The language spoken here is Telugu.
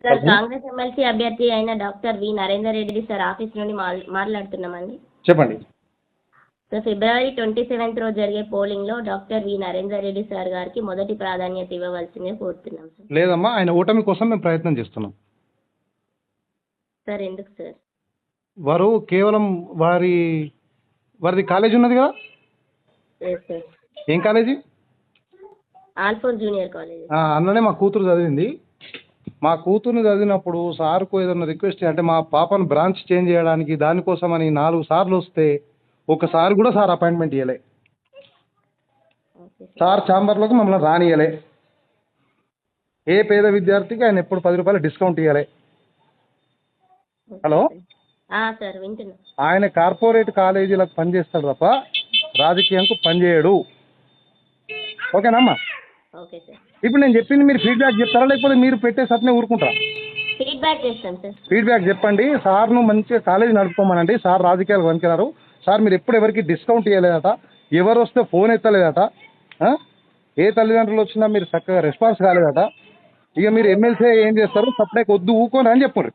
సార్ కాంగ్రెస్ ఎమ్మెల్సీ అభ్యర్థి అయిన doctor V Narender Reddy sir office నుండి మాట్లాడుతున్నామండి. చెప్పండి. సార్ ఫిబ్రవరి 27th రోజు జరిగే పోలింగ్లో doctor V Narender Reddy sir గారికి మొదటి ప్రాధాన్యత ఇవ్వవలసిందే కోరుతున్నాం సార్. లేదమ్మా, ఆయన ఓటమి కోసం మేము ప్రయత్నం చేస్తున్నాం. సార్ ఎందుకు సార్? వారు కేవలం వారిది కాలేజ్ ఉన్నది కదా. సార్ ఏం కాలేజీ? ఆల్ఫోర్ junior college. అందులోనే మా కూతురు చదివింది. మా కూతురుని చదివినప్పుడు సార్కు ఏదైనా రిక్వెస్ట్ అంటే మా పాపను బ్రాంచ్ చేంజ్ చేయడానికి దానికోసమని 4 సార్లు వస్తే ఒకసారి కూడా సార్ అపాయింట్మెంట్ ఇవ్వలే. సార్ ఛాంబర్లోకి మమ్మల్ని రానియలే. ఏ పేద విద్యార్థికి ఆయన ఎప్పుడు 10 రూపాయలు డిస్కౌంట్ ఇవ్వలే. హలో సార్ వింటున్నా. ఆయన కార్పొరేట్ కాలేజీలకు పనిచేస్తాడు తప్ప రాజకీయంకు పనిచేయడు. ఓకేనమ్మా? Okay sir. ఇప్పుడు నేను చెప్పింది మీరు ఫీడ్బ్యాక్ చెప్తారా లేకపోతే మీరు పెట్టే సత్నే ఊరుకుంటారా? ఫీడ్బ్యాక్ చేస్తాం సార్. ఫీడ్బ్యాక్ చెప్పండి. సార్ను మంచిగా కాలేజీ నడుపుకోమనండి. సార్ రాజకీయాలు పనికిరారు. సార్ మీరు ఎప్పుడు ఎవరికి డిస్కౌంట్ ఇవ్వలేదట, ఎవరు వస్తే ఫోన్ ఎత్తలేదట, ఏ తల్లిదండ్రులు వచ్చినా మీరు చక్కగా రెస్పాన్స్ కాలేదట. ఇక మీరు ఎమ్మెల్సీ ఏం చేస్తారు? సప్లైకి వద్దు ఊకోని అని చెప్పండి.